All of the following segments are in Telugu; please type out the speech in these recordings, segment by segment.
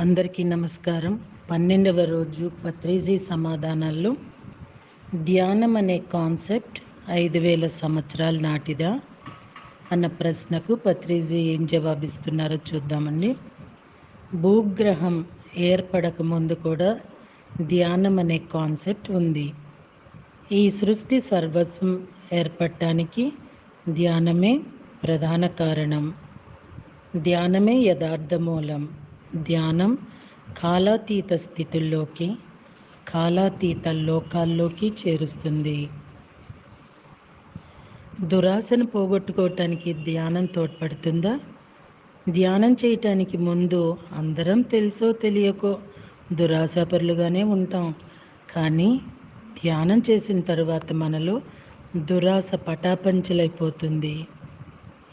అందరికీ నమస్కారం. 12వ రోజు పత్రిజీ సమాధానాల్లో ధ్యానం అనే కాన్సెప్ట్ 5000 సంవత్సరాల నాటిదా అన్న ప్రశ్నకు పత్రిజీ ఏం జవాబిస్తున్నారో చూద్దామండి. భూగ్రహం ఏర్పడక ముందు కూడా ధ్యానం అనే కాన్సెప్ట్ ఉంది. ఈ సృష్టి సర్వస్వం ఏర్పడటానికి ధ్యానమే ప్రధాన కారణం. ధ్యానమే యథార్థ మూలం. ధ్యానం కాలాతీత స్థితుల్లోకి, కాలాతీత లోకాల్లోకి చేరుస్తుంది. దురాశను పోగొట్టుకోవటానికి ధ్యానం తోడ్పడుతుందా? ధ్యానం చేయటానికి ముందు అందరం తెలుసో తెలియకో దురాశాపరులుగానే ఉంటాం. కానీ ధ్యానం చేసిన తర్వాత మనలో దురాశ పటాపంచలైపోతుంది.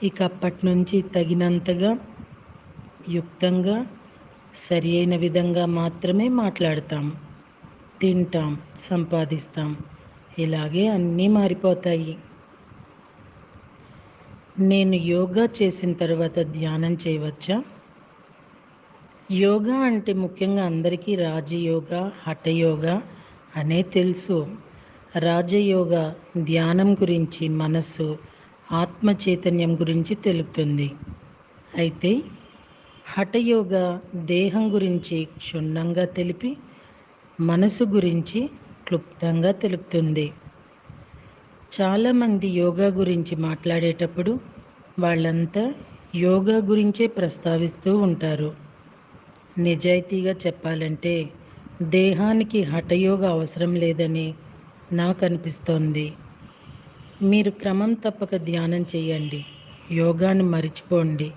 ఇక అప్పటి నుంచి తగినంతగా, యుక్తంగా, సరి అయిన విధంగా మాత్రమే మాట్లాడతాం, తింటాం, సంపాదిస్తాం. ఇలాగే అన్నీ మారిపోతాయి. నేను యోగా చేసిన తర్వాత ధ్యానం చేయవచ్చా? యోగా అంటే ముఖ్యంగా అందరికీ రాజయోగా, హఠయోగా అనే తెలుసు. రాజయోగా ధ్యానం గురించి, మనస్సు, ఆత్మ చైతన్యం గురించి తెలుపుతుంది. అయితే హఠయోగా దేహం గురించి క్షుణ్ణంగా తెలిపి, మనసు గురించి క్లుప్తంగా తెలుపుతుంది. చాలామంది యోగా గురించి మాట్లాడేటప్పుడు వాళ్ళంతా యోగా గురించే ప్రస్తావిస్తూ ఉంటారు. నిజాయితీగా చెప్పాలంటే దేహానికి హఠయోగా అవసరం లేదని నాకు అనిపిస్తోంది. మీరు క్రమం తప్పక ధ్యానం చేయండి, యోగాను మరిచిపోండి,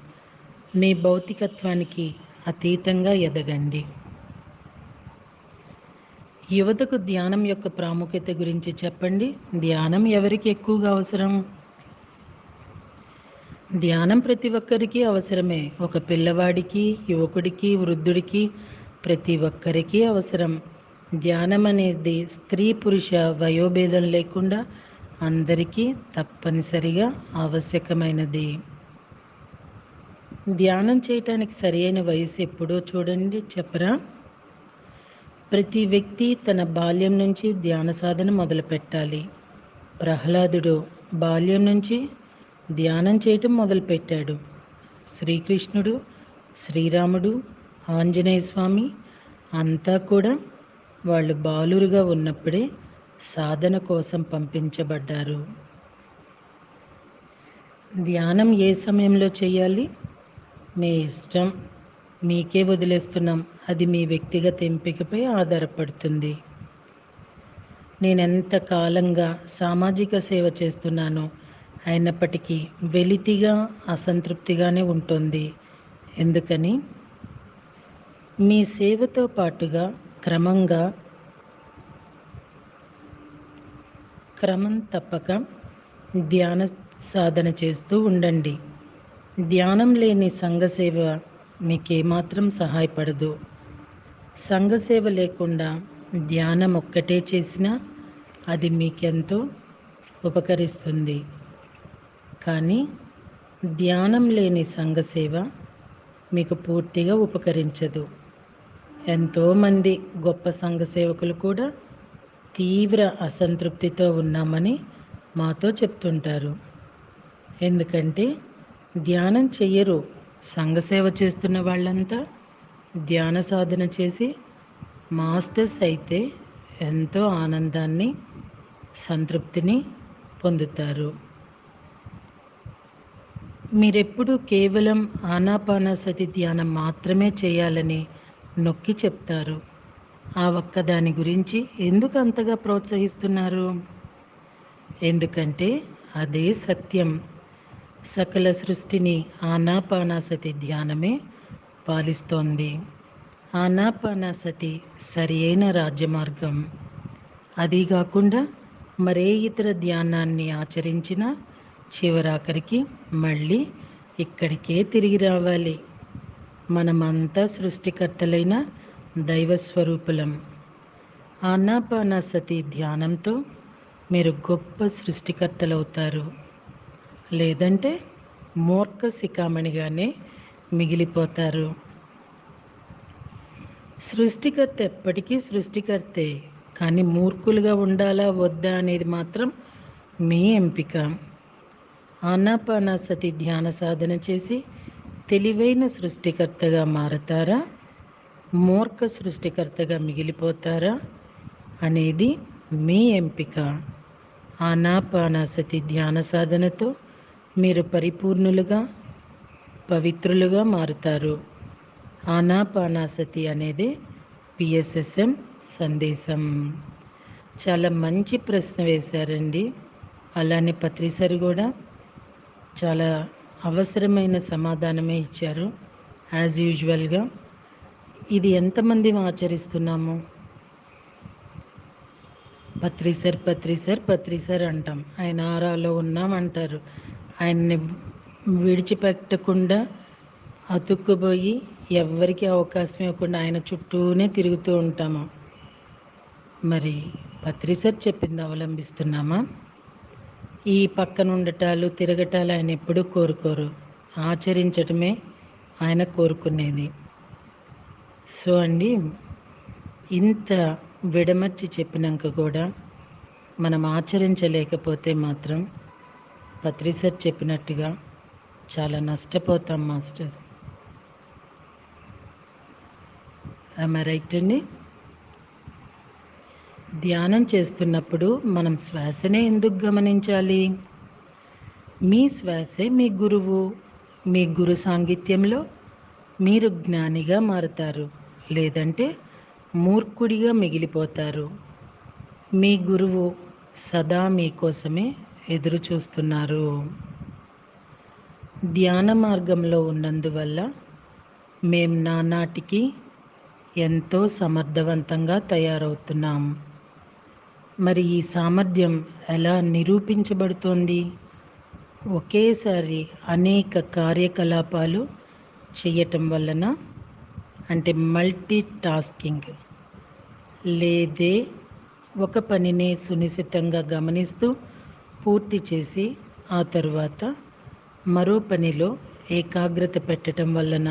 మీ భౌతికత్వానికి అతీతంగా ఎదగండి. యువతకు ధ్యానం యొక్క ప్రాముఖ్యత గురించి చెప్పండి. ధ్యానం ఎవరికి ఎక్కువగా అవసరం? ధ్యానం ప్రతి ఒక్కరికి అవసరమే. ఒక పిల్లవాడికి, యువకుడికి, వృద్ధుడికి, ప్రతి ఒక్కరికి అవసరం. ధ్యానం అనేది స్త్రీ పురుష వయోభేదం లేకుండా అందరికీ తప్పనిసరిగా ఆవశ్యకమైనది. ధ్యానం చేయటానికి సరైన వయసు ఎప్పుడో చూడండి, చెప్పరా? ప్రతి వ్యక్తి తన బాల్యం నుంచి ధ్యాన సాధన మొదలు పెట్టాలి. ప్రహ్లాదుడు బాల్యం నుంచి ధ్యానం చేయటం మొదలుపెట్టాడు. శ్రీకృష్ణుడు, శ్రీరాముడు, ఆంజనేయ స్వామి అంతా కూడా వాళ్ళు బాలురుగా ఉన్నప్పుడే సాధన కోసం పంపించబడ్డారు. ధ్యానం ఏ సమయంలో చేయాలి? మీ ఇష్టం, మీకే వదిలేస్తున్నాం. అది మీ వ్యక్తిగత ఎంపికపై ఆధారపడుతుంది. నేనెంత కాలంగా సామాజిక సేవ చేస్తున్నానో అయినప్పటికీ వెలితిగా, అసంతృప్తిగానే ఉంటుంది. ఎందుకని? మీ సేవతో పాటుగా క్రమం తప్పక ధ్యాన సాధన చేస్తూ ఉండండి. ధ్యానం లేని సంఘసేవ మీకేమాత్రం సహాయపడదు. సంఘసేవ లేకుండా ధ్యానం ఒక్కటే చేసినా అది మీకెంతో ఉపకరిస్తుంది. కానీ ధ్యానం లేని సంఘసేవ మీకు పూర్తిగా ఉపకరించదు. ఎంతోమంది గొప్ప సంఘసేవకులు కూడా తీవ్ర అసంతృప్తితో ఉన్నామని మాతో చెప్తుంటారు. ఎందుకంటే ధ్యానం చెయ్యరు. సంఘసేవ చేస్తున్న వాళ్ళంతా ధ్యాన సాధన చేసి మాస్టర్స్ అయితే ఎంతో ఆనందాన్ని, సంతృప్తిని పొందుతారు. మీరెప్పుడు కేవలం ఆనాపానసతి ధ్యానం మాత్రమే చేయాలని నొక్కి చెప్తారు. ఆ ఒక్కదాని గురించి ఎందుకు అంతగా ప్రోత్సహిస్తున్నారు? ఎందుకంటే అదే సత్యం. సకల సృష్టిని ఆనాపానసతి ధ్యానమే పాలిస్తోంది. ఆనాపానసతి సరి అయిన రాజ్యమార్గం. అది కాకుండా మరే ఇతర ధ్యానాన్ని ఆచరించినా చివరాఖరికి మళ్ళీ ఇక్కడికే తిరిగి రావాలి. మనమంతా సృష్టికర్తలైన దైవస్వరూపులం. ఆనాపానసతి ధ్యానంతో మీరు గొప్ప సృష్టికర్తలవుతారు. లేదంటే మూర్ఖ శిఖామణిగానే మిగిలిపోతారు. సృష్టికర్త ఎప్పటికీ సృష్టికర్తే, కానీ మూర్ఖులుగా ఉండాలా వద్దా అనేది మాత్రం మీ ఎంపిక. ఆనాపానాసతి ధ్యాన సాధన చేసి తెలివైన సృష్టికర్తగా మారతారా, మూర్ఖ సృష్టికర్తగా మిగిలిపోతారా అనేది మీ ఎంపిక. ఆనాపానాసతి ధ్యాన సాధనతో మీరు పరిపూర్ణులుగా, పవిత్రులుగా మారుతారు. ఆనాపానాసతి అనేది పిఎస్ఎస్ఎం సందేశం. చాలా మంచి ప్రశ్న వేశారండి. అలానే పత్రిసారి కూడా చాలా అవసరమైన సమాధానమే ఇచ్చారు యాజ్ యూజువల్గా. ఇది ఎంతమంది ఆచరిస్తున్నాము? పత్రిసార్ అంటాం. ఆయన ఆరాలో ఉన్నామంటారు. ఆయన్ని విడిచిపెట్టకుండా అతుక్కుపోయి ఎవ్వరికి అవకాశం ఇవ్వకుండా ఆయన చుట్టూనే తిరుగుతూ ఉంటాము. మరి పత్రిసార్ చెప్పింది అవలంబిస్తున్నామా? ఈ పక్కన ఉండటాలు తిరగటాలు ఆయన ఎప్పుడూ కోరుకోరు, ఆచరించటమే ఆయన కోరుకునేది. సో అండి, ఇంత విడమర్చి చెప్పినాక కూడా మనం ఆచరించలేకపోతే మాత్రం పత్రిసార్ చెప్పినట్టుగా చాలా నష్టపోతాం మాస్టర్స్. రైట్ అండి. ధ్యానం చేస్తున్నప్పుడు మనం శ్వాసనే ఎందుకు గమనించాలి? మీ శ్వాసే మీ గురువు. మీ గురు సాంగిత్యంలో మీరు జ్ఞానిగా మారుతారు, లేదంటే మూర్ఖుడిగా మిగిలిపోతారు. మీ గురువు సదా మీకోసమే ఎదురు చూస్తున్నారు. ధ్యాన మార్గంలో ఉన్నందువల్ల మేం నానాటికి ఎంతో సమర్థవంతంగా తయారవుతున్నాం. మరి ఈ సామర్థ్యం ఎలా నిరూపించబడుతోంది? ఒకేసారి అనేక కార్యకలాపాలు చేయటం వలన, అంటే మల్టీ టాస్కింగ్, లేదే ఒక పనినే సునిశ్చితంగా గమనిస్తూ పూర్తి చేసి ఆ తరువాత మరో పనిలో ఏకాగ్రత పెట్టడం వలన.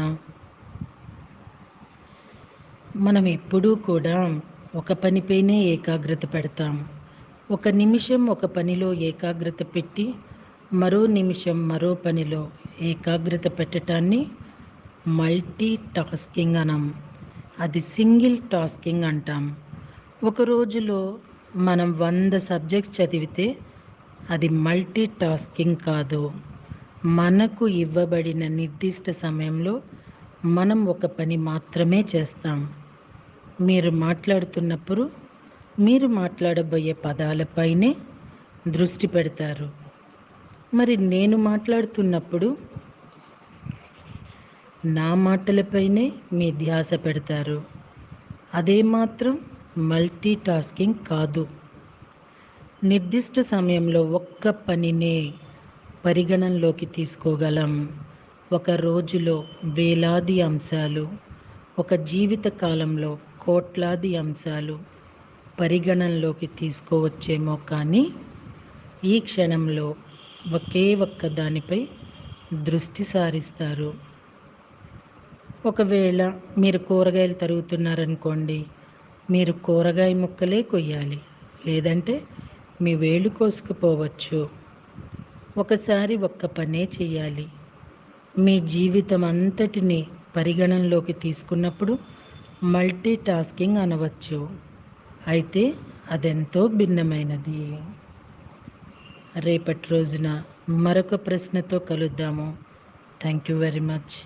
మనం ఎప్పుడూ కూడా ఒక పనిపైనే ఏకాగ్రత పెడతాం. ఒక నిమిషం ఒక పనిలో ఏకాగ్రత పెట్టి మరో నిమిషం మరో పనిలో ఏకాగ్రత పెట్టడాన్ని మల్టీ టాస్కింగ్ అనం. అది సింగిల్ టాస్కింగ్ అంటాం. ఒక రోజులో మనం 100 సబ్జెక్ట్స్ చదివితే అది మల్టీ టాస్కింగ్ కాదు. మనకు ఇవ్వబడిన నిర్దిష్ట సమయంలో మనం ఒక పని మాత్రమే చేస్తాం. మీరు మాట్లాడుతున్నప్పుడు మీరు మాట్లాడబోయే పదాలపైనే దృష్టి పెడతారు. మరి నేను మాట్లాడుతున్నప్పుడు నా మాటలపైనే మీ ధ్యాస పెడతారు. అదే మాత్రం మల్టీ టాస్కింగ్ కాదు. నిర్దిష్ట సమయంలో ఒక్క పనినే పరిగణనలోకి తీసుకోగలం. ఒక రోజులో వేలాది అంశాలు, ఒక జీవిత కాలంలో కోట్లాది అంశాలు పరిగణనలోకి తీసుకోవచ్చేమో, కానీ ఈ క్షణంలో ఒకే ఒక్క దానిపై దృష్టి సారిస్తారు. ఒకవేళ మీరు కూరగాయలు తరుగుతున్నారనుకోండి, మీరు కూరగాయ ముక్కలే కొయ్యాలి, లేదంటే మీ వేళ్ళు కోసుకుపోవచ్చు. ఒకసారి ఒక్క పనే చేయాలి. మీ జీవితం అంతటిని పరిగణనలోకి తీసుకున్నప్పుడు మల్టీ టాస్కింగ్ అనవచ్చు. అయితే అదెంతో భిన్నమైనది. రేపటి రోజున మరొక ప్రశ్నతో కలుద్దాము. Thank you very much.